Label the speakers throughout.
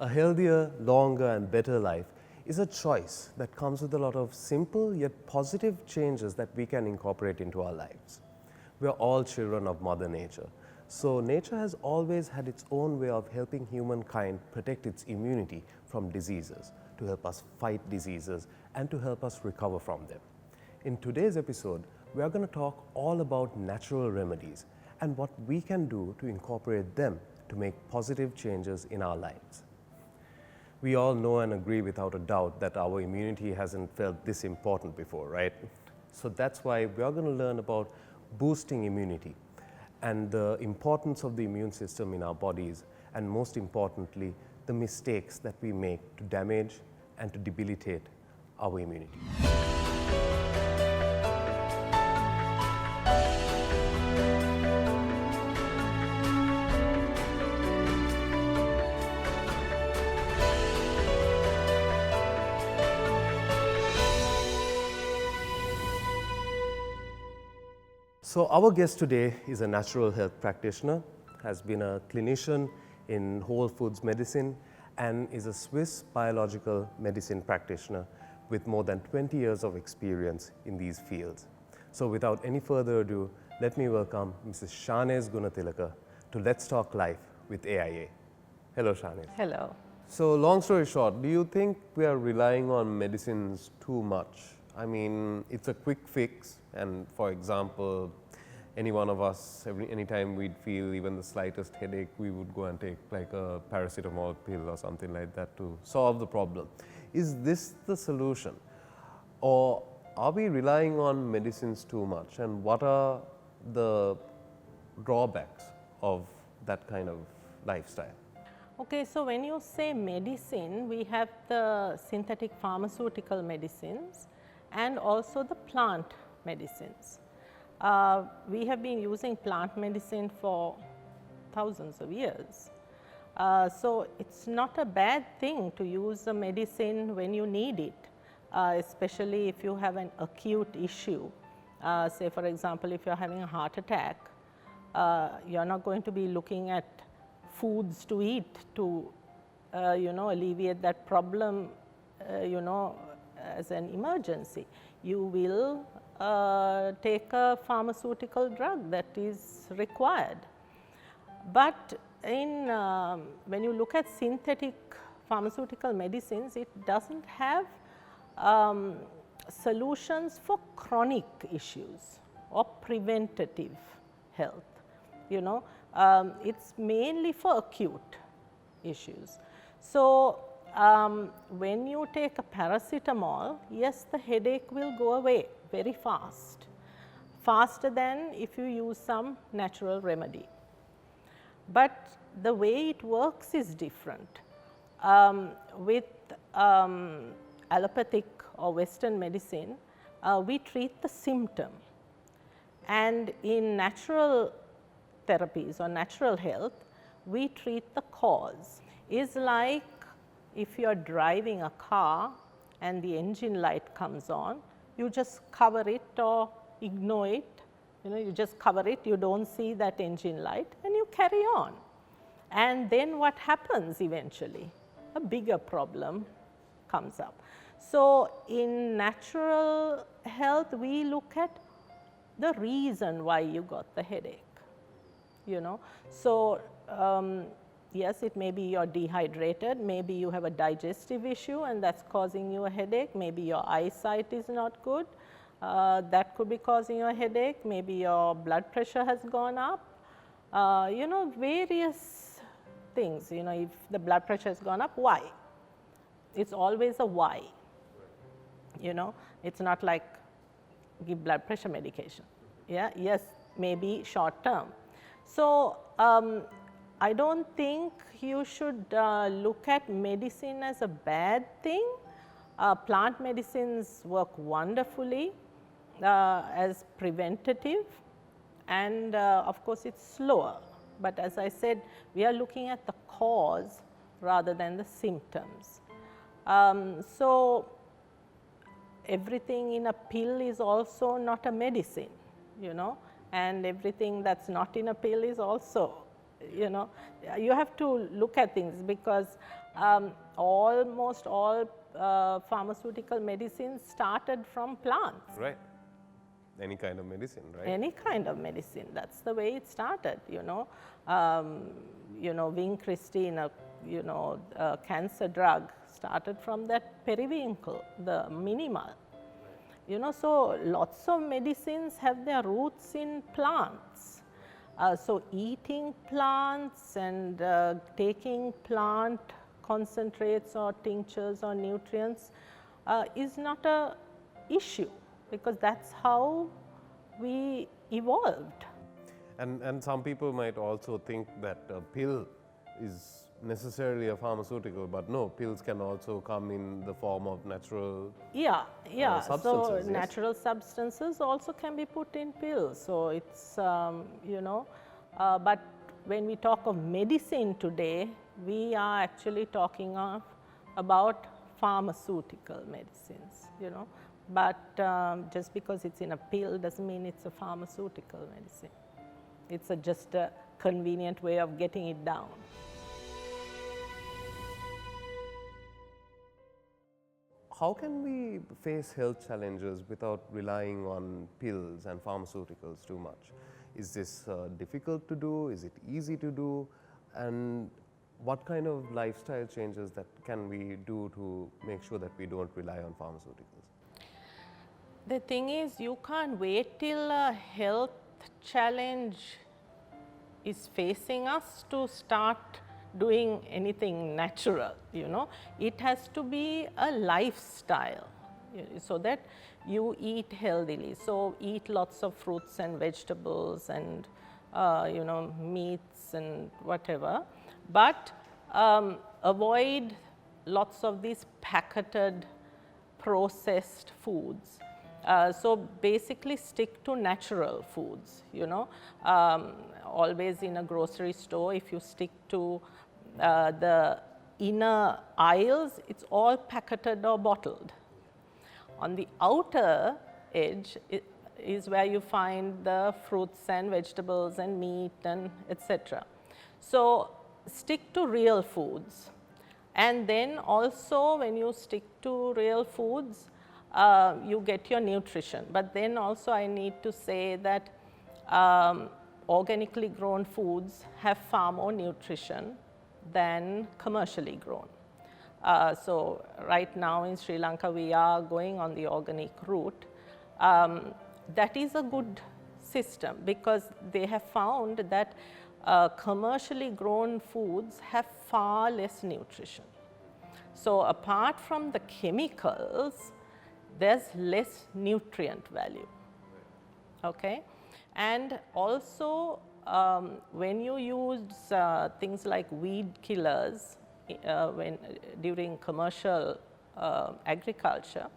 Speaker 1: A healthier, longer and better life is a choice that comes with a lot of simple yet positive changes that we can incorporate into our lives. We are all children of Mother Nature. So nature has always had its own way of helping humankind protect its immunity from diseases, to help us fight diseases and to help us recover from them. In today's episode, we are going to talk all about natural remedies and what we can do to incorporate them to make positive changes in our lives. We all know and agree without a doubt that our immunity hasn't felt this important before, right? So that's why we are going to learn about boosting immunity and the importance of the immune system in our bodies, and most importantly, the mistakes that we make to damage and to debilitate our immunity. So our guest today is a natural health practitioner, has been a clinician in whole foods medicine, and is a Swiss biological medicine practitioner with more than 20 years of experience in these fields. So without any further ado, let me welcome Ms Shanez Gunathilaka to Let's Talk Life with AIA. Hello, Shanez.
Speaker 2: Hello.
Speaker 1: So long story short, do you think we are relying on medicines too much? I mean, it's a quick fix, and for example, any one of us, anytime we'd feel even the slightest headache, we would go and take like a paracetamol pill or something like that to solve the problem. Is this the solution? Or are we relying on medicines too much? And what are the drawbacks of that kind of lifestyle?
Speaker 2: Okay, so when you say medicine, we have the synthetic pharmaceutical medicines and also the plant medicines. We have been using plant medicine for thousands of years. So it's not a bad thing to use a medicine when you need it, especially if you have an acute issue. Say for example, if you're having a heart attack, you're not going to be looking at foods to eat to alleviate that problem as an emergency. You will take a pharmaceutical drug that is required. But when you look at synthetic pharmaceutical medicines, it doesn't have solutions for chronic issues or preventative health. It's mainly for acute issues. So when you take a paracetamol, yes, the headache will go away very fast, faster than if you use some natural remedy. But the way it works is different. With allopathic or Western medicine, we treat the symptom, and in natural therapies or natural health, we treat the cause. It's like if you are driving a car and the engine light comes on, you just cover it or ignore it, you just cover it, you don't see that engine light and you carry on. And then what happens eventually? A bigger problem comes up. So in natural health, we look at the reason why you got the headache, So yes, it may be you're dehydrated, maybe you have a digestive issue and that's causing you a headache, maybe your eyesight is not good, that could be causing you a headache, maybe your blood pressure has gone up, various things, if the blood pressure has gone up, why? It's always a why, it's not like give blood pressure medication, yes, maybe short term. So I don't think you should look at medicine as a bad thing. Plant medicines work wonderfully as preventative, and of course it's slower, but as I said, we are looking at the cause rather than the symptoms. So everything in a pill is also not a medicine, and everything that's not in a pill is also you know, you have to look at things because almost all pharmaceutical medicines started from plants.
Speaker 1: Right. Any kind of medicine, right?
Speaker 2: Any kind of medicine, that's the way it started, vincristine, a cancer drug started from that periwinkle, the minimal. So lots of medicines have their roots in plants. So eating plants and taking plant concentrates or tinctures or nutrients is not a issue, because that's how we evolved.
Speaker 1: And some people might also think that a pill is necessarily a pharmaceutical, but no, pills can also come in the form of natural substances.
Speaker 2: So
Speaker 1: yes?
Speaker 2: natural substances also can be put in pills. So it's, but when we talk of medicine today, we are actually talking about pharmaceutical medicines, But just because it's in a pill doesn't mean it's a pharmaceutical medicine. It's just a convenient way of getting it down.
Speaker 1: How can we face health challenges without relying on pills and pharmaceuticals too much? Is this difficult to do? Is it easy to do? And what kind of lifestyle changes that can we do to make sure that we don't rely on pharmaceuticals?
Speaker 2: The thing is, you can't wait till a health challenge is facing us to start doing anything natural, It has to be a lifestyle, so that you eat healthily. So eat lots of fruits and vegetables and, meats and whatever. But avoid lots of these packeted, processed foods. So basically stick to natural foods, always in a grocery store, if you stick to the inner aisles, it's all packeted or bottled. On the outer edge is where you find the fruits and vegetables and meat and etc. So stick to real foods. And then also when you stick to real foods, you get your nutrition. But then also I need to say that organically grown foods have far more nutrition than commercially grown. So right now in Sri Lanka we are going on the organic route. That is a good system because they have found that commercially grown foods have far less nutrition. So apart from the chemicals, there's less nutrient value, okay? And also when you use things like weed killers during commercial agriculture,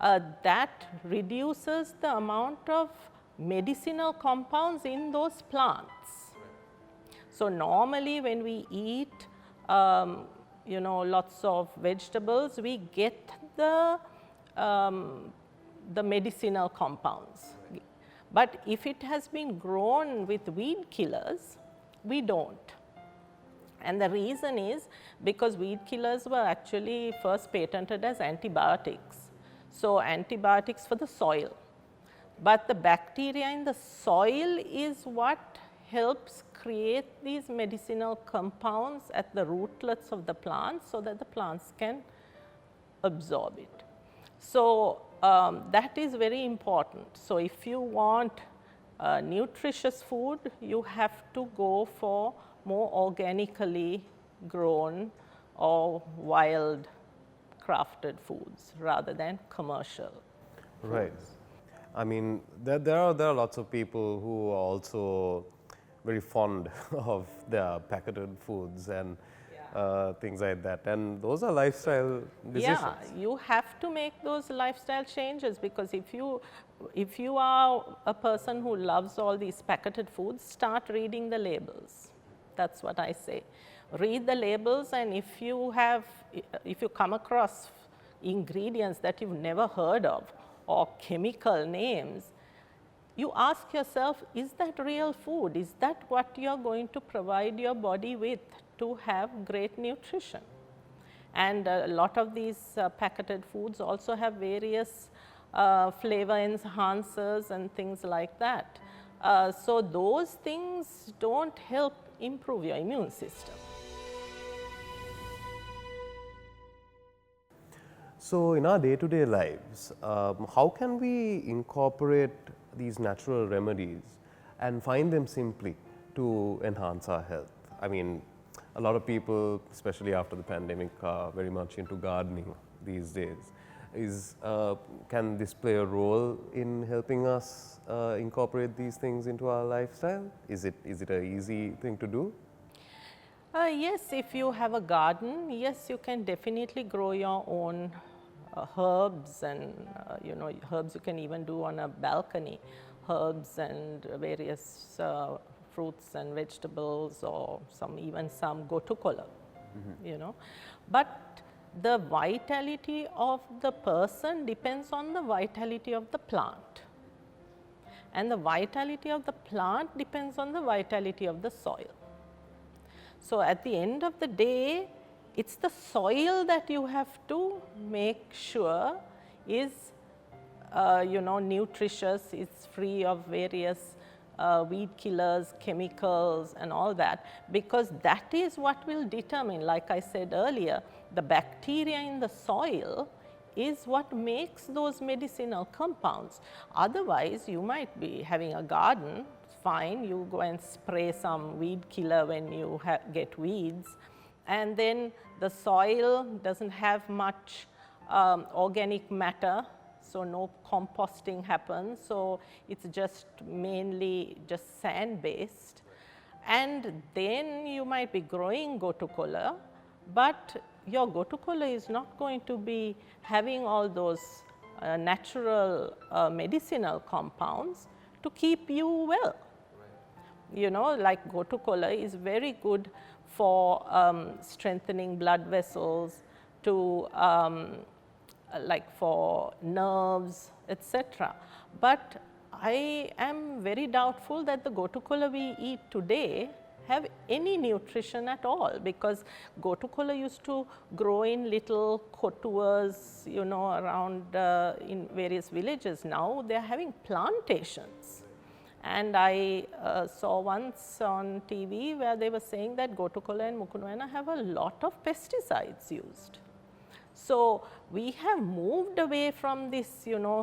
Speaker 2: that reduces the amount of medicinal compounds in those plants. So normally when we eat lots of vegetables, we get the medicinal compounds. But if it has been grown with weed killers, we don't. And the reason is because weed killers were actually first patented as antibiotics. So antibiotics for the soil. But the bacteria in the soil is what helps create these medicinal compounds at the rootlets of the plants so that the plants can absorb it. So that is very important. So if you want nutritious food, you have to go for more organically grown or wild crafted foods rather than commercial
Speaker 1: Right.
Speaker 2: foods.
Speaker 1: I mean, there are lots of people who are also very fond of their packeted foods and things like that, and those are lifestyle decisions.
Speaker 2: Yeah, you have to make those lifestyle changes because if you are a person who loves all these packeted foods, start reading the labels. That's what I say. Read the labels, and if you come across ingredients that you've never heard of or chemical names, you ask yourself, is that real food? Is that what you are going to provide your body with to have great nutrition? And a lot of these packeted foods also have various flavor enhancers and things like that. So those things don't help improve your immune system.
Speaker 1: So in our day-to-day lives, how can we incorporate these natural remedies and find them simply to enhance our health? I mean, a lot of people, especially after the pandemic, are very much into gardening these days. Can this play a role in helping us incorporate these things into our lifestyle? Is it an easy thing to do?
Speaker 2: Yes, if you have a garden, yes, you can definitely grow your own herbs, and herbs you can even do on a balcony, herbs and various fruits and vegetables, or even some gotu-kola, But the vitality of the person depends on the vitality of the plant, and the vitality of the plant depends on the vitality of the soil. So at the end of the day, it's the soil that you have to make sure is nutritious, it's free of various weed killers, chemicals and all that, because that is what will determine, like I said earlier, the bacteria in the soil is what makes those medicinal compounds. Otherwise, you might be having a garden, fine, you go and spray some weed killer when you get weeds, and then the soil doesn't have much organic matter, so no composting happens, so it's just mainly just sand based. And then you might be growing gotu-kola, but your gotu-kola is not going to be having all those natural medicinal compounds to keep you well. Like gotu-kola is very good for strengthening blood vessels, to like for nerves, etc. But I am very doubtful that the gotu-kola we eat today have any nutrition at all, because gotu-kola used to grow in little kotuas, around in various villages. Now they are having plantations. And I saw once on TV where they were saying that gotu-kola and mukunwana have a lot of pesticides used. So we have moved away from this,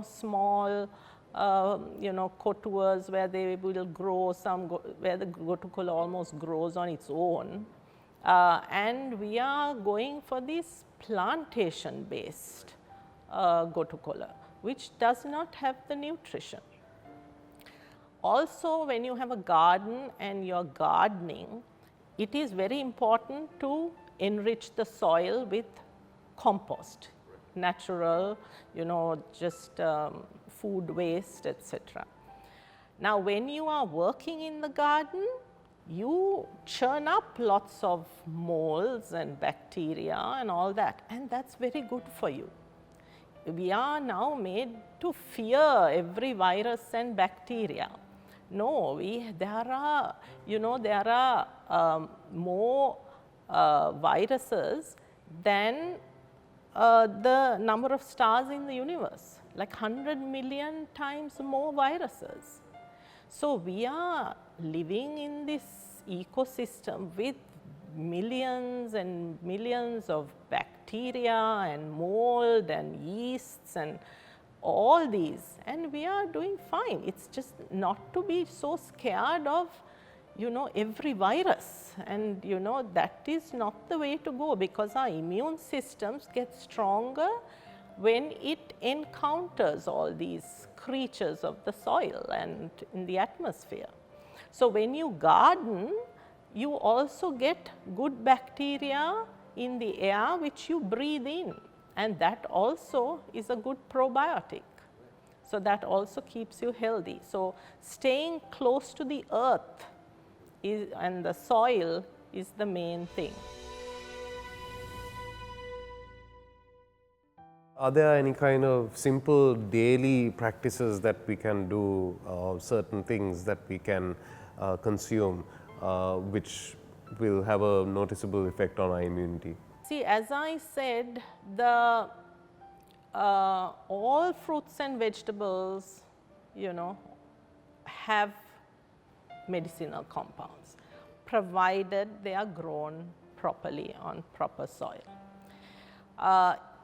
Speaker 2: small, kotuas where they will grow where the gotu-kola almost grows on its own. And we are going for this plantation-based gotu-kola, which does not have the nutrition. Also, when you have a garden and you are gardening, it is very important to enrich the soil with compost, natural, just food waste, etc. Now, when you are working in the garden, you churn up lots of molds and bacteria and all that, and that's very good for you. We are now made to fear every virus and bacteria. No, there are more viruses than the number of stars in the universe, like 100 million times more viruses. So we are living in this ecosystem with millions and millions of bacteria and mold and yeasts and all these, and we are doing fine. It's just not to be so scared of every virus, and that is not the way to go, because our immune systems get stronger when it encounters all these creatures of the soil and in the atmosphere. So when you garden, you also get good bacteria in the air which you breathe in, and that also is a good probiotic. So that also keeps you healthy. So staying close to the earth and the soil is the main thing.
Speaker 1: Are there any kind of simple daily practices that we can do, certain things that we can consume, which will have a noticeable effect on our immunity?
Speaker 2: See, as I said, the all fruits and vegetables, have medicinal compounds, provided they are grown properly on proper soil.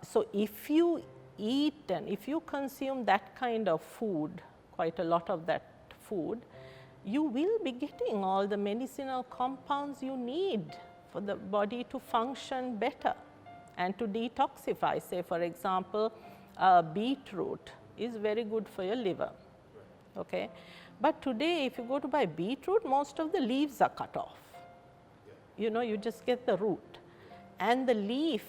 Speaker 2: So if you eat and if you consume that kind of food, quite a lot of that food, you will be getting all the medicinal compounds you need for the body to function better and to detoxify. Say for example, beetroot is very good for your liver. Okay? But today if you go to buy beetroot, most of the leaves are cut off. You just get the root, and the leaf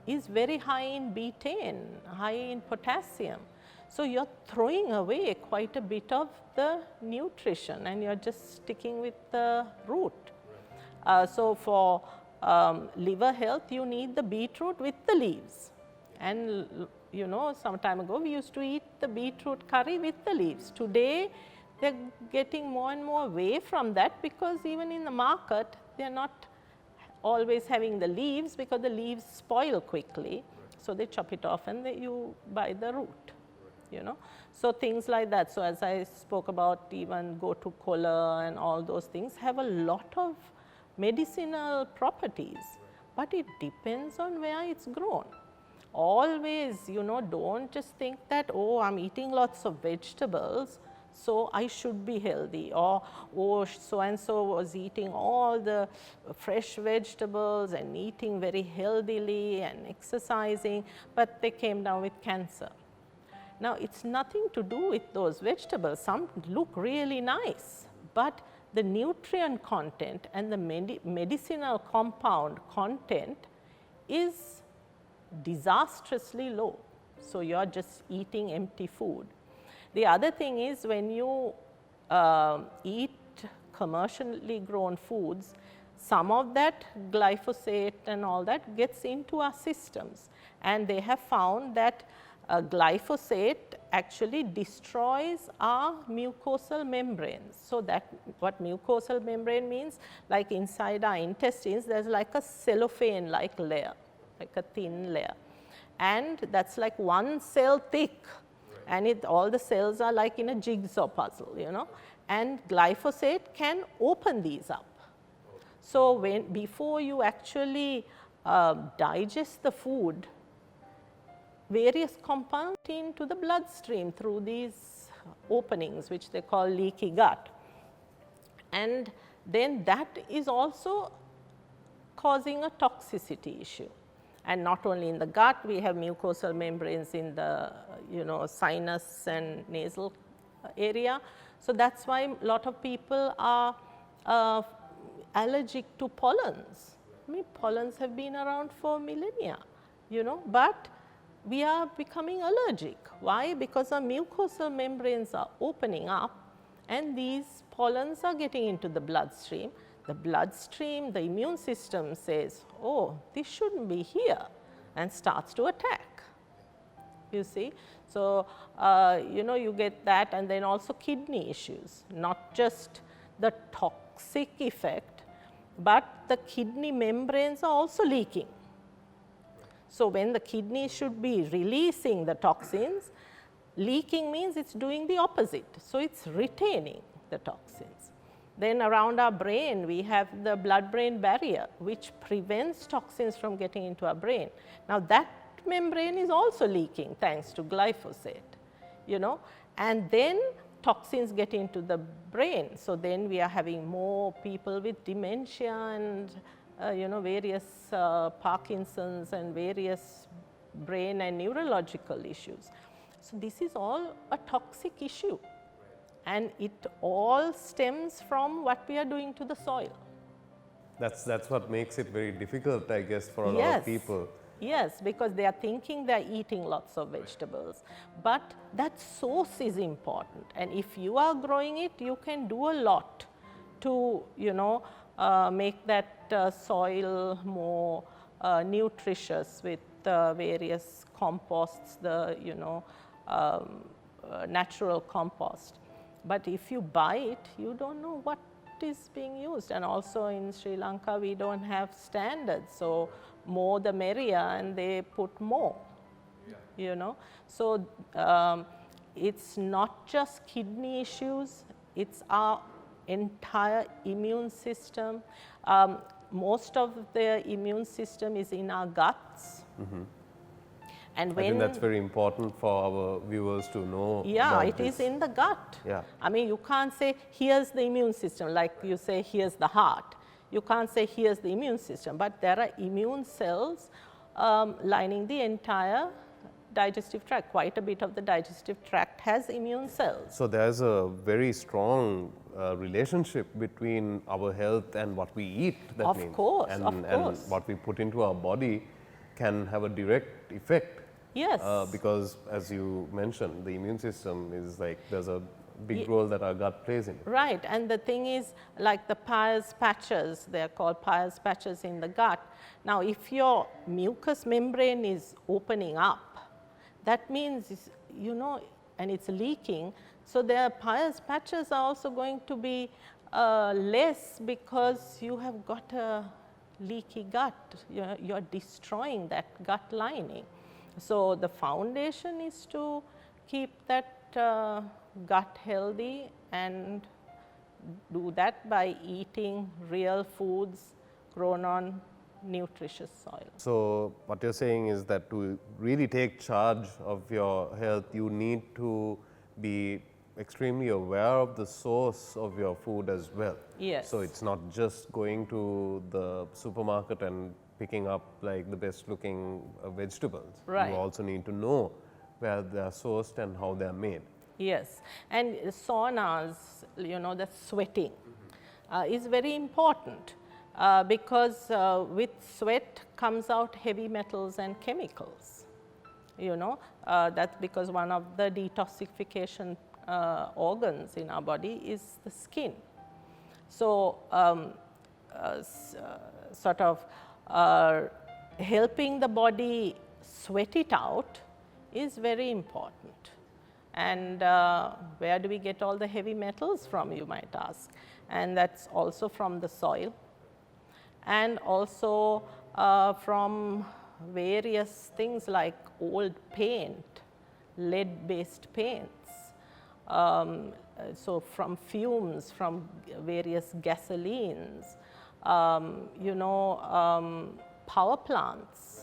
Speaker 2: is very high in betaine, high in potassium. So you're throwing away quite a bit of the nutrition and you're just sticking with the root. So for liver health, you need the beetroot with the leaves. And some time ago we used to eat the beetroot curry with the leaves. Today they're getting more and more away from that, because even in the market they're not always having the leaves, because the leaves spoil quickly. So they chop it off and you buy the root, So things like that. So as I spoke about, even gotu kola and all those things have a lot of medicinal properties, but it depends on where it's grown. Always, don't just think that, oh, I'm eating lots of vegetables, so I should be healthy, or oh, so and so was eating all the fresh vegetables and eating very healthily and exercising, but they came down with cancer. Now, it's nothing to do with those vegetables. Some look really nice, but the nutrient content and the medicinal compound content is disastrously low. So you're just eating empty food. The other thing is, when you eat commercially grown foods, some of that glyphosate and all that gets into our systems, and they have found that glyphosate actually destroys our mucosal membranes. So that what mucosal membrane means, like inside our intestines there's like a cellophane like layer, like a thin layer, and that's like one cell thick. And all the cells are like in a jigsaw puzzle, and glyphosate can open these up. So before you actually digest the food, various compounds into the bloodstream through these openings, which they call leaky gut. And then that is also causing a toxicity issue. And not only in the gut, we have mucosal membranes in the sinus and nasal area. So that's why a lot of people are allergic to pollens. I mean, pollens have been around for millennia, but we are becoming allergic. Why? Because our mucosal membranes are opening up and these pollens are getting into the bloodstream. The bloodstream, the immune system says, oh, this shouldn't be here, and starts to attack, you see. So, you get that, and then also kidney issues, not just the toxic effect, but the kidney membranes are also leaking. So, when the kidney should be releasing the toxins, leaking means it's doing the opposite. So, it's retaining the toxins. Then around our brain, we have the blood-brain barrier, which prevents toxins from getting into our brain. Now, that membrane is also leaking thanks to glyphosate, and then toxins get into the brain. So, then we are having more people with dementia and various Parkinson's and various brain and neurological issues. So, this is all a toxic issue, and it all stems from what we are doing to the soil.
Speaker 1: That's what makes it very difficult, I guess, for a lot of people.
Speaker 2: Yes, because they are thinking they are eating lots of vegetables, but that source is important, and if you are growing it, you can do a lot to make that soil more nutritious with the various composts, the natural compost. But if you buy it, you don't know what is being used. And also in Sri Lanka, we don't have standards. So more the merrier, and they put more, So it's not just kidney issues, it's our entire immune system. Most of the immune system is in our guts. And
Speaker 1: I think that's very important for our viewers to know.
Speaker 2: Yeah, it is in the gut.
Speaker 1: Yeah.
Speaker 2: I mean, you can't say, here's the immune system, like you say, here's the heart. You can't say, here's the immune system, but there are immune cells lining the entire digestive tract. Quite a bit of the digestive tract has immune cells.
Speaker 1: So there's a very strong relationship between our health and what we eat.
Speaker 2: Of course.
Speaker 1: And what we put into our body can have a direct effect.
Speaker 2: Yes.
Speaker 1: Because as you mentioned, the immune system is like, there's a big role that our gut plays in.
Speaker 2: Right, and the thing is, like the Peyer's patches, they're called Peyer's patches in the gut. Now, if your mucous membrane is opening up, that means, and it's leaking, so the Peyer's patches are also going to be less because you have got a leaky gut. You're destroying that gut lining. So the foundation is to keep that gut healthy, and do that by eating real foods grown on nutritious soil.
Speaker 1: So what you're saying is that to really take charge of your health, you need to be extremely aware of the source of your food as well.
Speaker 2: Yes.
Speaker 1: So it's not just going to the supermarket and picking up like the best looking vegetables.
Speaker 2: Right.
Speaker 1: You also need to know where they are sourced and how they are made.
Speaker 2: Yes, and saunas, the sweating is very important because with sweat comes out heavy metals and chemicals. That's because one of the detoxification organs in our body is the skin. So sort of helping the body sweat it out is very important. And where do we get all the heavy metals from, you might ask? And that's also from the soil, and also from various things like old paint, lead-based paints. So from fumes, from various gasolines, power plants.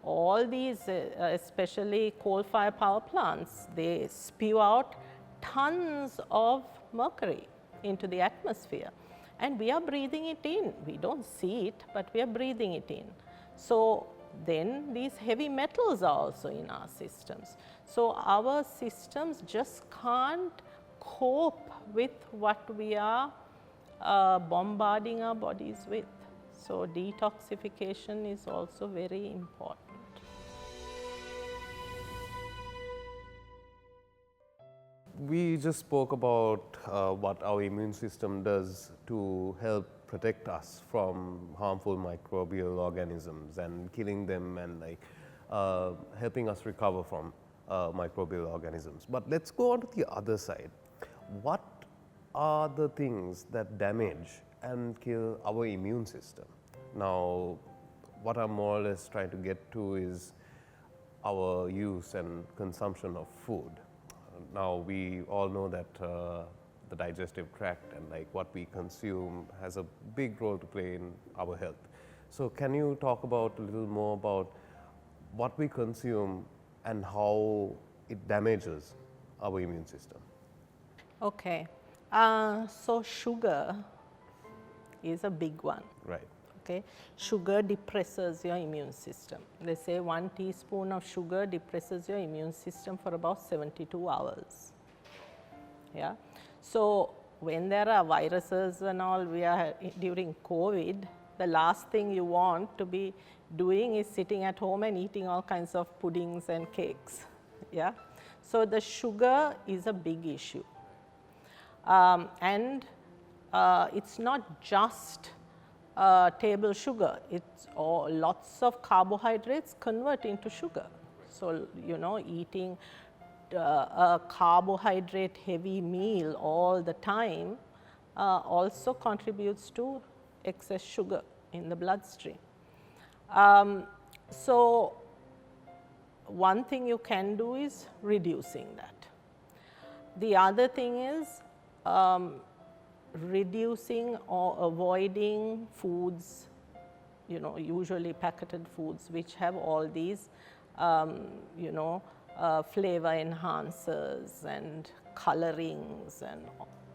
Speaker 2: All these, especially coal-fired power plants, they spew out tons of mercury into the atmosphere, and we are breathing it in. We don't see it, but we are breathing it in. So then these heavy metals are also in our systems. So our systems just can't cope with what we are bombarding our bodies with. So detoxification is also very important.
Speaker 1: We just spoke about what our immune system does to help protect us from harmful microbial organisms and killing them, and helping us recover from microbial organisms. But let's go on to the other side. What are the things that damage and kill our immune system? Now, what I'm more or less trying to get to is our use and consumption of food. Now, we all know that the digestive tract and what we consume has a big role to play in our health. So can you talk about a little more about what we consume and how it damages our immune system?
Speaker 2: Okay. So sugar is a big one.
Speaker 1: Right.
Speaker 2: Okay. Sugar depresses your immune system. They say 1 teaspoon of sugar depresses your immune system for about 72 hours. Yeah. So when there are viruses and all, during COVID, the last thing you want to be doing is sitting at home and eating all kinds of puddings and cakes. Yeah. So the sugar is a big issue. And it's not just table sugar. It's all, lots of carbohydrates convert into sugar. So, you know, eating a carbohydrate heavy meal all the time also contributes to excess sugar in the bloodstream. So, one thing you can do is reducing that. The other thing is reducing or avoiding foods, you know, usually packeted foods which have all these, you know, flavor enhancers and colorings and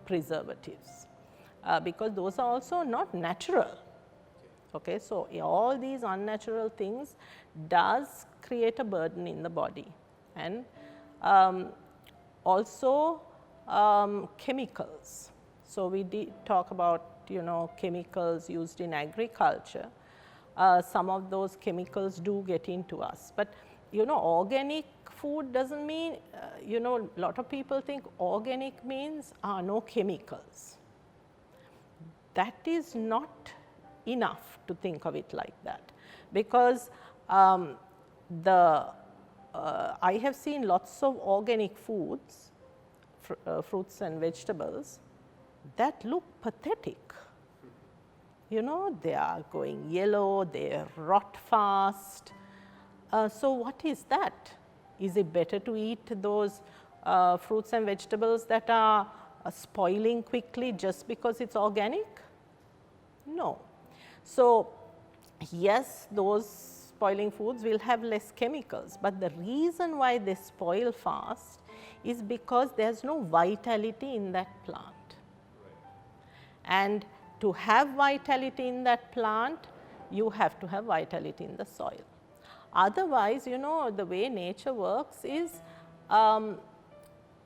Speaker 2: preservatives, because those are also not natural. Okay, so all these unnatural things does create a burden in the body, and also chemicals. So we did talk about, you know, chemicals used in agriculture. Some of those chemicals do get into us, but you know, organic food doesn't mean, you know, a lot of people think organic means no chemicals. That is not enough to think of it like that, because I have seen lots of organic foods, fruits and vegetables that look pathetic. You know, they are going yellow, they rot fast. So what is that? Is it better to eat those fruits and vegetables that are spoiling quickly just because it's organic? No. So yes, those spoiling foods will have less chemicals, but the reason why they spoil fast is because there's no vitality in that plant. And to have vitality in that plant, you have to have vitality in the soil. Otherwise, you know, the way nature works is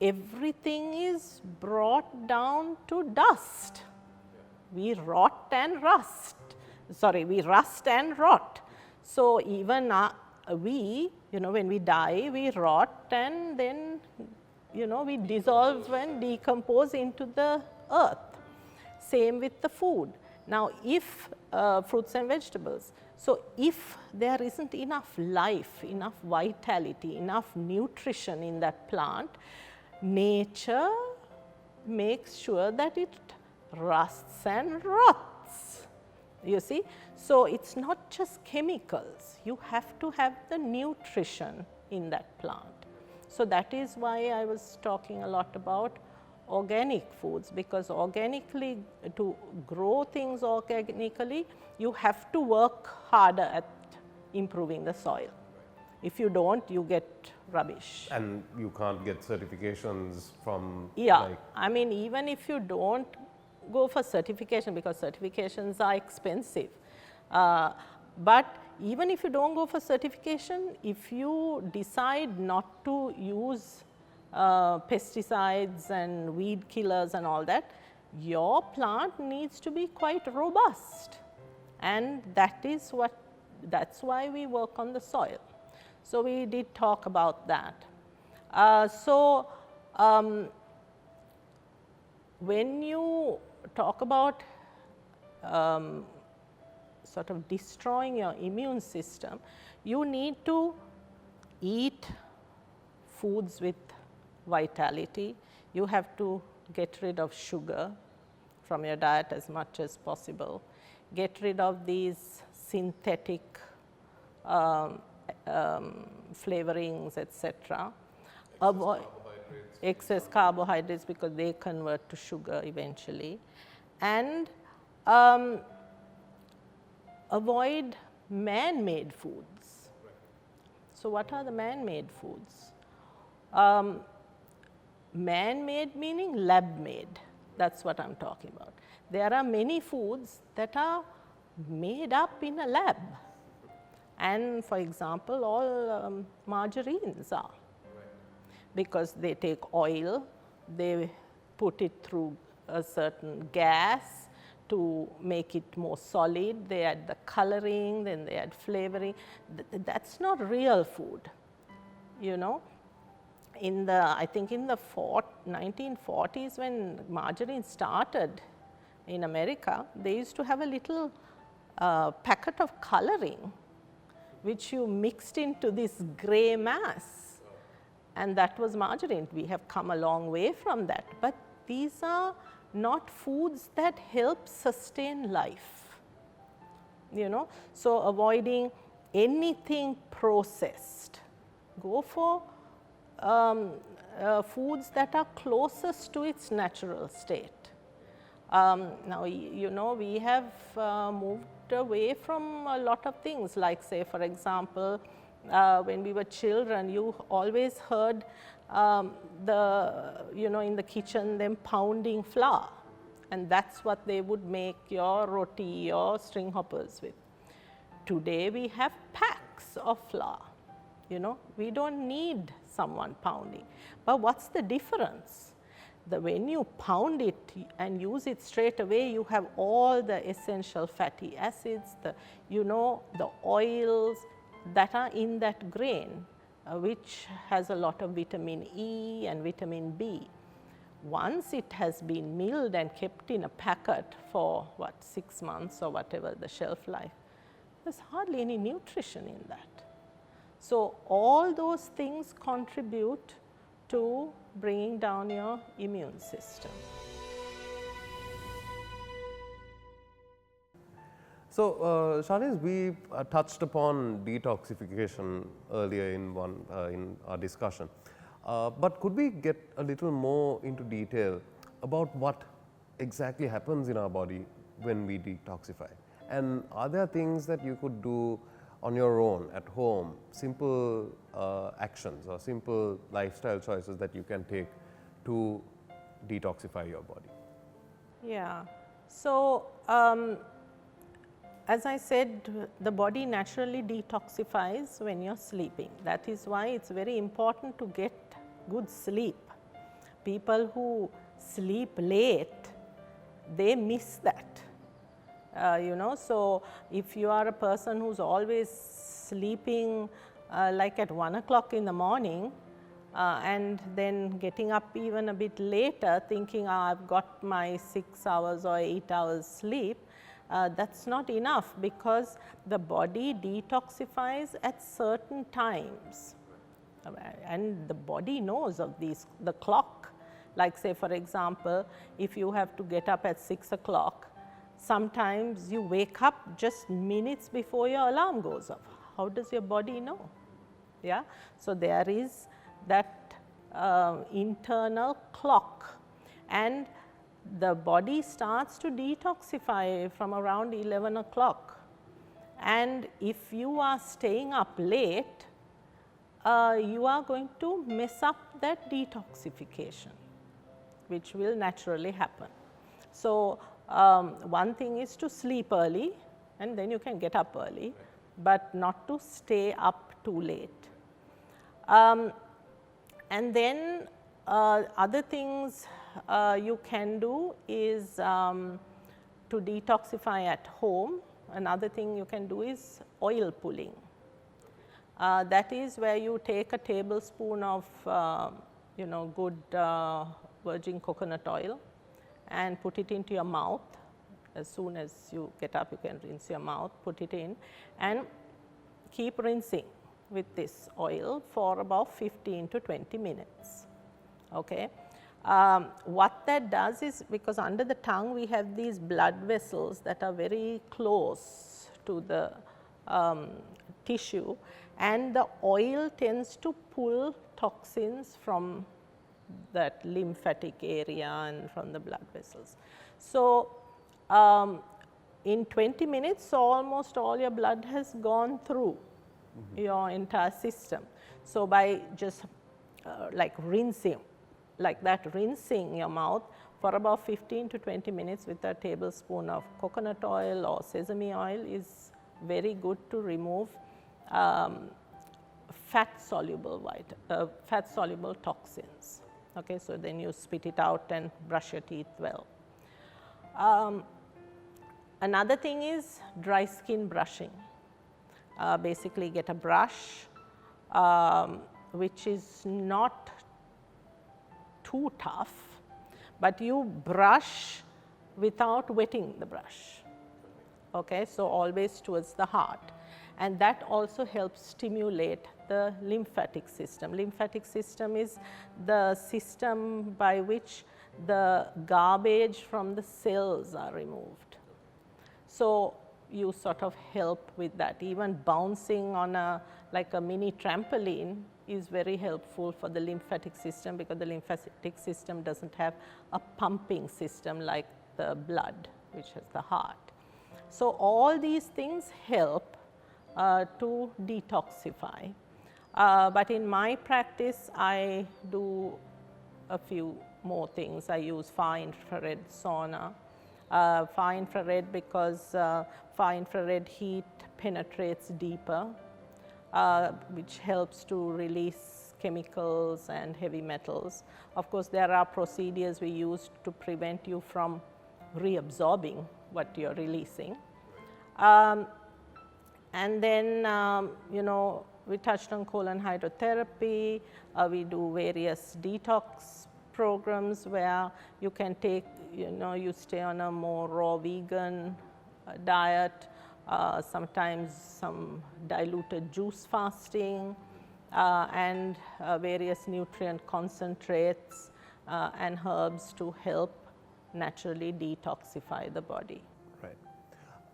Speaker 2: everything is brought down to dust. We rot and rust. Sorry, we rust and rot. So even we, you know, when we die, we rot and then, you know, we dissolve and decompose into the earth. Same with the food. Now, if fruits and vegetables, so if there isn't enough life, enough vitality, enough nutrition in that plant, nature makes sure that it rusts and rots, you see. So it's not just chemicals, you have to have the nutrition in that plant. So that is why I was talking a lot about organic foods, because organically, to grow things organically, you have to work harder at improving the soil. If you don't, you get rubbish.
Speaker 1: And you can't get certifications from,
Speaker 2: yeah,
Speaker 1: like,
Speaker 2: I mean, even if you don't go for certification, because certifications are expensive, but even if you don't go for certification, if you decide not to use pesticides and weed killers and all that, your plant needs to be quite robust, and that's why we work on the soil. So we did talk about that. When you talk about sort of destroying your immune system, you need to eat foods with vitality. You have to get rid of sugar from your diet as much as possible. Get rid of these synthetic flavorings, etc. Avoid excess carbohydrates because they convert to sugar eventually, and avoid man-made foods. So what are the man-made foods? Man-made meaning lab-made, that's what I'm talking about. There are many foods that are made up in a lab, and for example, all margarines are, because they take oil, they put it through a certain gas to make it more solid, they add the coloring, then they add flavoring. That's not real food, you know. In the, I think in the 1940s when margarine started in America, they used to have a little packet of coloring which you mixed into this gray mass, and that was margarine. We have come a long way from that, but these are not foods that help sustain life, you know. So, avoiding anything processed, go for foods that are closest to its natural state. Now, you know, we have moved away from a lot of things, like say for example, when we were children, you always heard you know, in the kitchen them pounding flour, and that's what they would make your roti or string hoppers with. Today we have packs of flour, you know, we don't need someone pounding. But what's the difference? When you pound it and use it straight away, you have all the essential fatty acids, you know, the oils that are in that grain, which has a lot of vitamin E and vitamin B. Once it has been milled and kept in a packet for 6 months or whatever the shelf life, there's hardly any nutrition in that. So, all those things contribute to bringing down your immune system.
Speaker 1: So, Shanez, we touched upon detoxification earlier in our discussion, but could we get a little more into detail about what exactly happens in our body when we detoxify? And are there things that you could do on your own at home, simple actions or simple lifestyle choices that you can take to detoxify your body?
Speaker 2: Yeah. So, as I said, the body naturally detoxifies when you're sleeping. That is why it's very important to get good sleep. People who sleep late, they miss that. You know, so if you are a person who's always sleeping like at 1 o'clock in the morning and then getting up even a bit later thinking I've got my 6 hours or 8 hours sleep, that's not enough, because the body detoxifies at certain times and the body knows of these, the clock. Like say for example, if you have to get up at 6 o'clock, sometimes you wake up just minutes before your alarm goes off. How does your body know? Yeah? So, there is that internal clock, and the body starts to detoxify from around 11 o'clock. And if you are staying up late, you are going to mess up that detoxification, which will naturally happen. So, one thing is to sleep early and then you can get up early, but not to stay up too late. And then other things you can do is to detoxify at home. Another thing you can do is oil pulling. That is where you take a tablespoon of you know, good virgin coconut oil and put it into your mouth. As soon as you get up, you can rinse your mouth, put it in and keep rinsing with this oil for about 15 to 20 minutes. Okay. What that does is, because under the tongue we have these blood vessels that are very close to the tissue, and the oil tends to pull toxins from that lymphatic area and from the blood vessels. So, in 20 minutes almost all your blood has gone through your entire system. So, by just like rinsing, like that, rinsing your mouth for about 15 to 20 minutes with a tablespoon of coconut oil or sesame oil is very good to remove fat soluble toxins. Okay, so then you spit it out and brush your teeth well. Another thing is dry skin brushing. Basically get a brush which is not too tough, but you brush without wetting the brush. okay, so always towards the heart. And that also helps stimulate the lymphatic system. Lymphatic system is the system by which the garbage from the cells are removed. So you sort of help with that. Even bouncing on like a mini trampoline is very helpful for the lymphatic system, because the lymphatic system doesn't have a pumping system like the blood, which has the heart. So all these things help to detoxify. But in my practice, I do a few more things. I use far infrared sauna. Far infrared because far infrared heat penetrates deeper, which helps to release chemicals and heavy metals. Of course, there are procedures we use to prevent you from reabsorbing what you're releasing. And then, you know, we touched on colon hydrotherapy. We do various detox programs where you can take, you know, you stay on a more raw vegan diet, sometimes some diluted juice fasting, and various nutrient concentrates and herbs to help naturally detoxify the body.
Speaker 1: Right.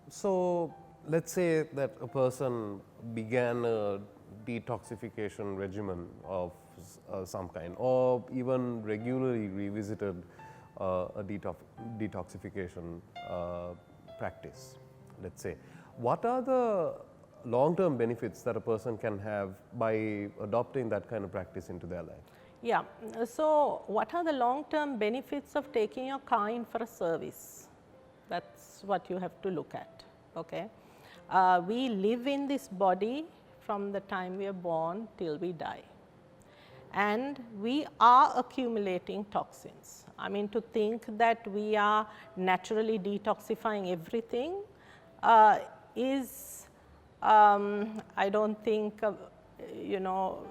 Speaker 1: So let's say that a person began a detoxification regimen of some kind, or even regularly revisited a detoxification practice, let's say. What are the long-term benefits that a person can have by adopting that kind of practice into their life?
Speaker 2: Yeah. So what are the long-term benefits of taking your car in for a service? That's what you have to look at. Okay. We live in this body from the time we are born till we die, and we are accumulating toxins. I mean, to think that we are naturally detoxifying everything is, I don't think, you know,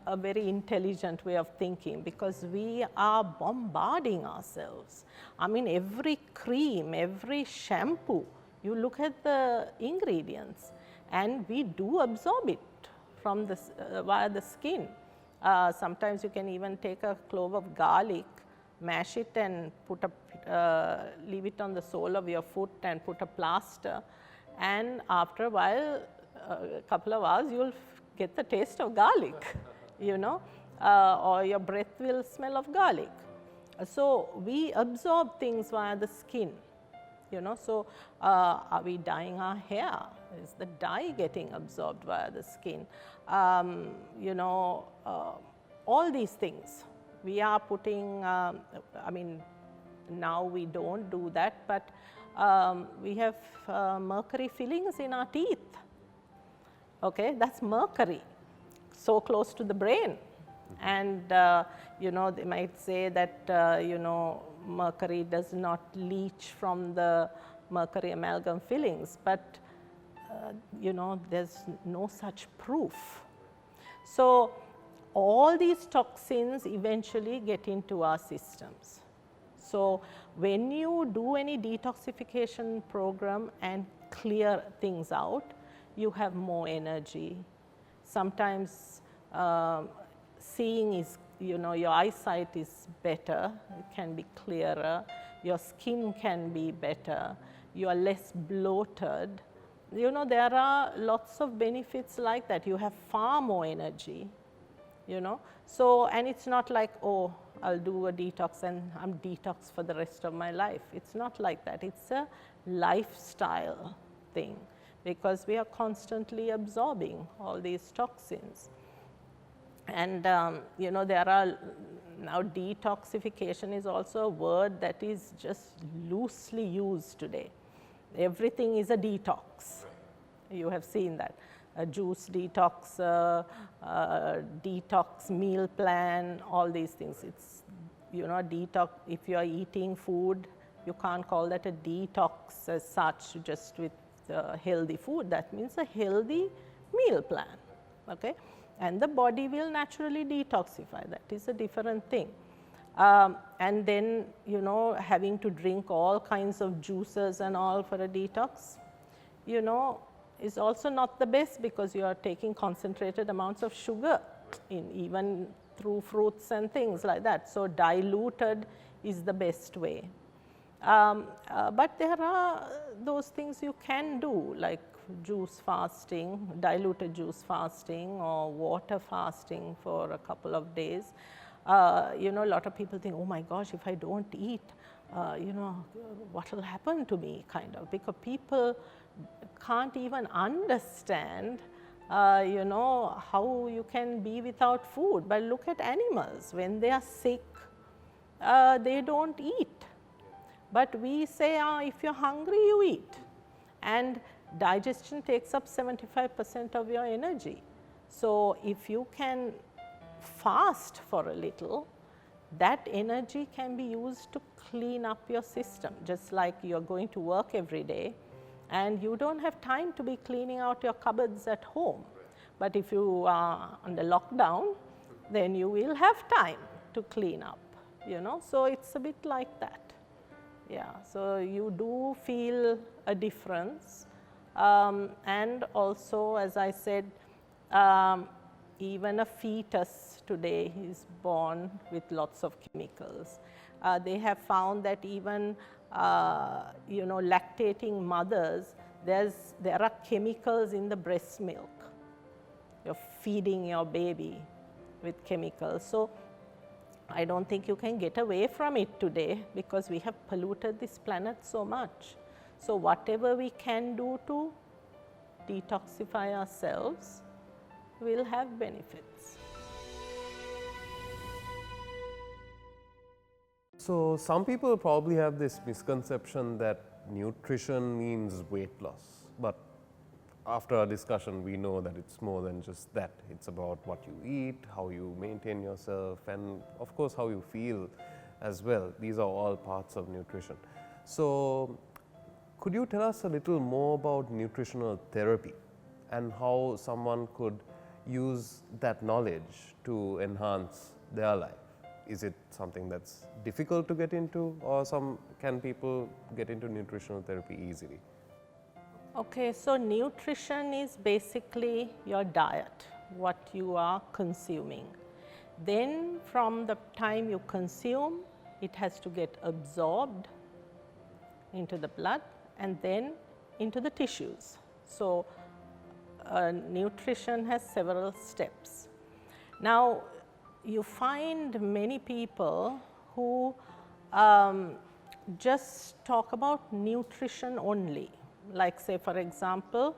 Speaker 2: a very intelligent way of thinking, because we are bombarding ourselves. I mean, every cream, every shampoo, you look at the ingredients, and we do absorb it from the via the skin. Sometimes you can even take a clove of garlic, mash it and put a leave it on the sole of your foot and put a plaster, and after a while, a couple of hours, you'll get the taste of garlic, you know, or your breath will smell of garlic. So we absorb things via the skin. You know, so are we dyeing our hair? Is the dye getting absorbed via the skin? You know, all these things we are putting, I mean, now we don't do that, but we have mercury fillings in our teeth. Okay, that's mercury, so close to the brain. And, you know, they might say that, you know, mercury does not leach from the mercury amalgam fillings, but you know, there's no such proof. So all these toxins eventually get into our systems. So when you do any detoxification program and clear things out, you have more energy. Sometimes seeing is, you know, your eyesight is better, it can be clearer, your skin can be better, you are less bloated. You know, there are lots of benefits like that. You have far more energy, you know. So, and it's not like, oh, I'll do a detox and I'm detox for the rest of my life. It's not like that. It's a lifestyle thing, because we are constantly absorbing all these toxins. And you know, there are now, detoxification is also a word that is just loosely used today. Everything is a detox. You have seen that. A juice detox, detox meal plan, all these things. It's, you know, detox. If you are eating food, you can't call that a detox as such, just with healthy food. That means a healthy meal plan. Okay? And the body will naturally detoxify. That is a different thing. And then, you know, having to drink all kinds of juices and all for a detox, you know, is also not the best, because you are taking concentrated amounts of sugar in, even through fruits and things like that. So, diluted is the best way. But there are those things you can do, like juice fasting, diluted juice fasting, or water fasting for a couple of days. You know, a lot of people think, oh my gosh, if I don't eat, you know, what will happen to me, kind of, because people can't even understand, you know, how you can be without food. But look at animals, when they are sick, they don't eat. But we say, if you're hungry, you eat. And digestion takes up 75% of your energy. So, if you can fast for a little, that energy can be used to clean up your system, just like you're going to work every day and you don't have time to be cleaning out your cupboards at home. But if you are under lockdown, then you will have time to clean up, you know. So, it's a bit like that. Yeah, so you do feel a difference, and also, as I said, even a fetus today is born with lots of chemicals. They have found that even you know, lactating mothers, there are chemicals in the breast milk. You're feeding your baby with chemicals. So, I don't think you can get away from it today, because we have polluted this planet so much. So, whatever we can do to detoxify ourselves will have benefits.
Speaker 1: So, some people probably have this misconception that nutrition means weight loss, but after our discussion, we know that it's more than just that. It's about what you eat, how you maintain yourself, and of course, how you feel as well. These are all parts of nutrition. So, could you tell us a little more about nutritional therapy and how someone could use that knowledge to enhance their life? Is it something that's difficult to get into, or can people get into nutritional therapy easily?
Speaker 2: Okay, so nutrition is basically your diet, what you are consuming. Then from the time you consume, it has to get absorbed into the blood and then into the tissues. So, nutrition has several steps. Now, you find many people who just talk about nutrition only. Like, say for example,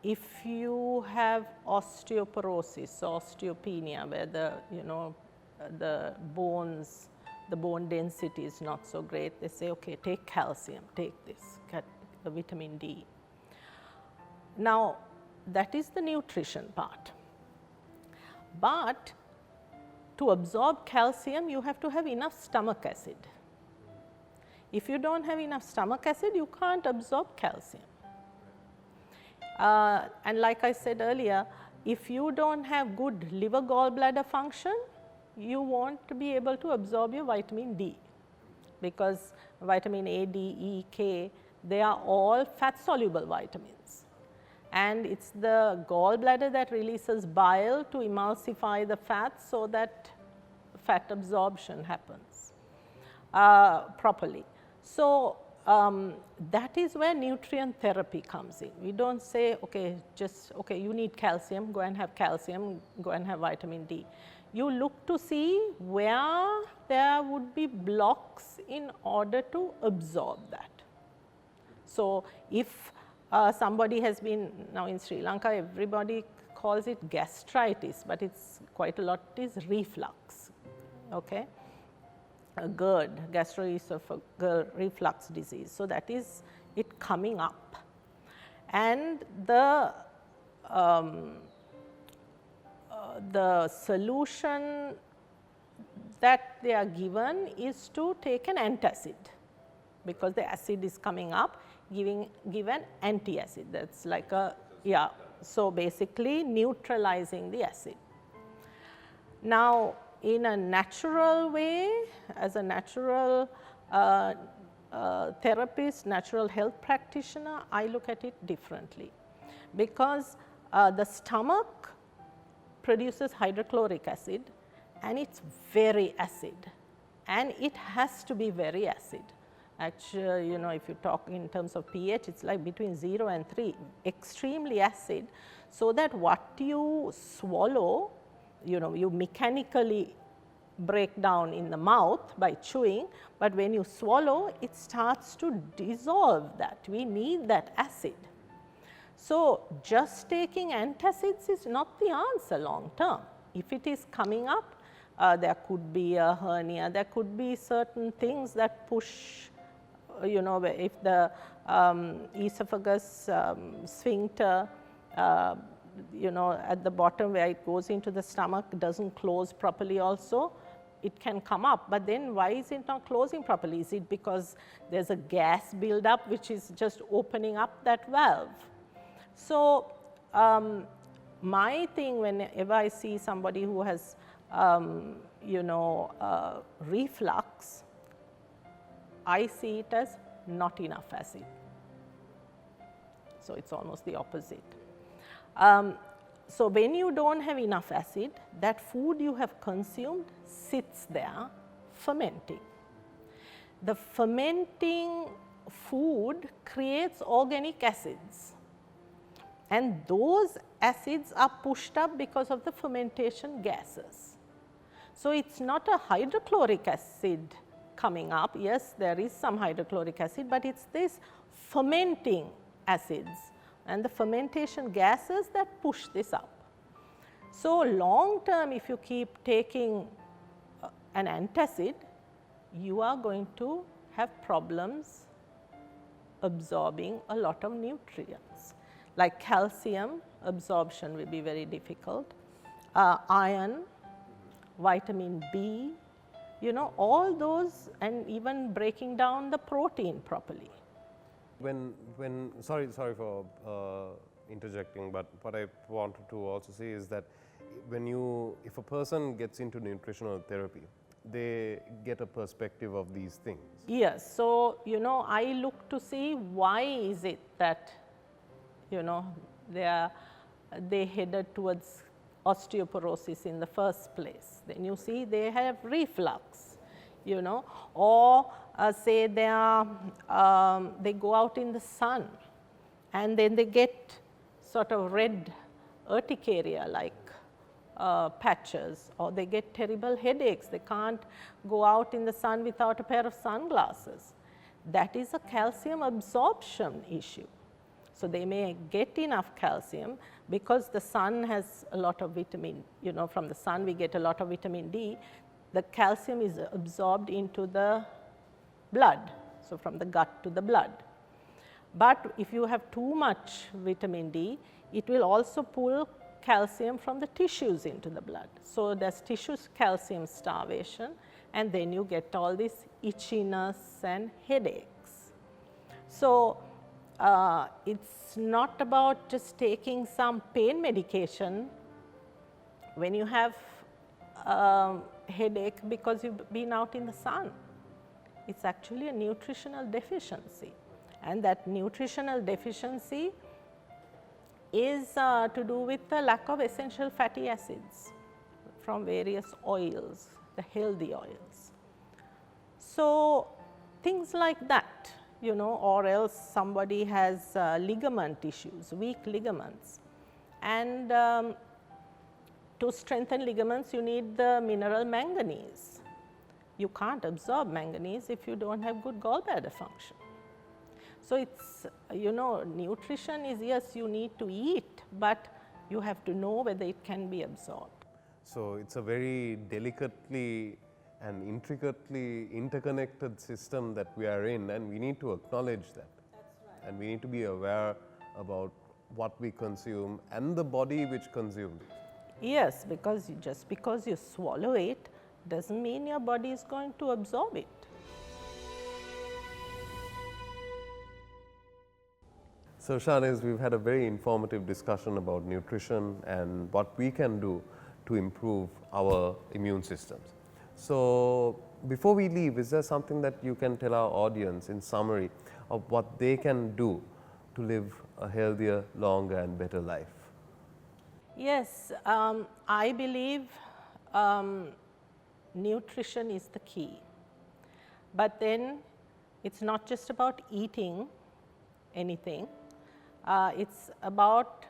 Speaker 2: if you have osteoporosis, osteopenia, where the, you know, the bones, the bone density is not so great, they say, okay, take calcium, take this, get the vitamin D. Now, that is the nutrition part. But to absorb calcium, you have to have enough stomach acid. If you don't have enough stomach acid, you can't absorb calcium. And like I said earlier, if you don't have good liver gallbladder function, you won't be able to absorb your vitamin D, because vitamin A, D, E, K, they are all fat soluble vitamins. And it's the gallbladder that releases bile to emulsify the fat so that fat absorption happens properly. So, that is where nutrient therapy comes in. We don't say, okay, just, okay, you need calcium, go and have calcium, go and have vitamin D. You look to see where there would be blocks in order to absorb that. So, if somebody has been, now in Sri Lanka, everybody calls it gastritis, but it's quite a lot is reflux, okay? A GERD, gastroesophageal reflux disease. So, that is it coming up, and the solution that they are given is to take an antacid, because the acid is coming up, give an antacid. That's like a, yeah, so basically neutralizing the acid. Now, in a natural way, as a natural therapist, natural health practitioner, I look at it differently, because the stomach produces hydrochloric acid and it's very acid, and it has to be very acid. Actually, you know, if you talk in terms of pH, it's like between 0 and 3, extremely acid, so that what you swallow, you know, you mechanically break down in the mouth by chewing, but when you swallow, it starts to dissolve that. We need that acid. So, just taking antacids is not the answer long term. If it is coming up, there could be a hernia, there could be certain things that push, you know, if the esophagus sphincter, you know, at the bottom where it goes into the stomach doesn't close properly also, it can come up. But then why is it not closing properly? Is it because there's a gas buildup which is just opening up that valve? So, my thing whenever I see somebody who has, you know, reflux, I see it as not enough acid. So, it's almost the opposite. So, when you don't have enough acid, that food you have consumed sits there fermenting. The fermenting food creates organic acids, and those acids are pushed up because of the fermentation gases. So, it is not a hydrochloric acid coming up. Yes, there is some hydrochloric acid, but it is this fermenting acids and the fermentation gases that push this up. So, long term, if you keep taking an antacid, you are going to have problems absorbing a lot of nutrients. Like calcium absorption will be very difficult, iron, vitamin B, you know, all those, and even breaking down the protein properly.
Speaker 1: Sorry for interjecting, but what I wanted to also say is that if a person gets into nutritional therapy, they get a perspective of these things.
Speaker 2: Yes, so, you know, I look to see why is it that, you know, they headed towards osteoporosis in the first place. Then you see they have reflux, you know, or say they go out in the sun and then they get sort of red urticaria like patches, or they get terrible headaches. They can't go out in the sun without a pair of sunglasses. That is a calcium absorption issue. So, they may get enough calcium because the sun has a lot of vitamin, you know, from the sun we get a lot of vitamin D. The calcium is absorbed into the blood, so from the gut to the blood. But if you have too much vitamin D, it will also pull calcium from the tissues into the blood. So, there is tissue calcium starvation, and then you get all this itchiness and headaches. So, it's not about just taking some pain medication when you have headache because you've been out in the sun. It's actually a nutritional deficiency, and that nutritional deficiency is to do with the lack of essential fatty acids from various oils, the healthy oils. So, things like that, you know, or else somebody has ligament issues, weak ligaments, and to strengthen ligaments you need the mineral manganese. You can't absorb manganese if you don't have good gallbladder function. So, it's, you know, nutrition is, yes, you need to eat, but you have to know whether it can be absorbed.
Speaker 1: So, it's a very delicately and intricately interconnected system that we are in, and we need to acknowledge that.
Speaker 2: That's right.
Speaker 1: And we need to be aware about what we consume and the body which consumes it.
Speaker 2: Yes, because just because you swallow it doesn't mean your body is going to absorb it.
Speaker 1: So, Shanez, we've had a very informative discussion about nutrition and what we can do to improve our immune systems. So before we leave, is there something that you can tell our audience in summary of what they can do to live a healthier, longer and better life?
Speaker 2: Yes, I believe nutrition is the key. But then it's not just about eating anything, it's about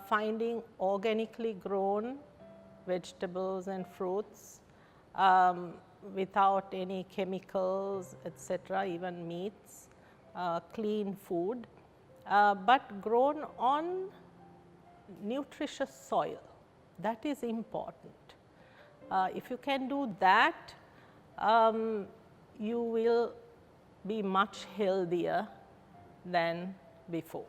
Speaker 2: finding organically grown vegetables and fruits without any chemicals, etc., even meats, clean food, but grown on nutritious soil. That is important. If you can do that, you will be much healthier than before.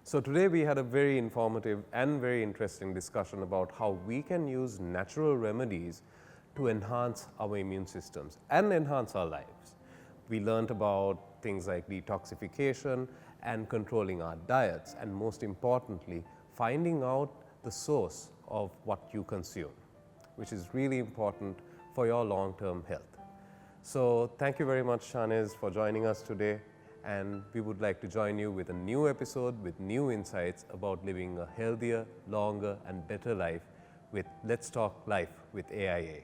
Speaker 1: So today we had a very informative and very interesting discussion about how we can use natural remedies to enhance our immune systems and enhance our lives. We learned about things like detoxification and controlling our diets, and most importantly, finding out the source of what you consume, which is really important for your long-term health. So thank you very much, Shanez, for joining us today, and we would like to join you with a new episode with new insights about living a healthier, longer and better life with Let's Talk Life with AIA.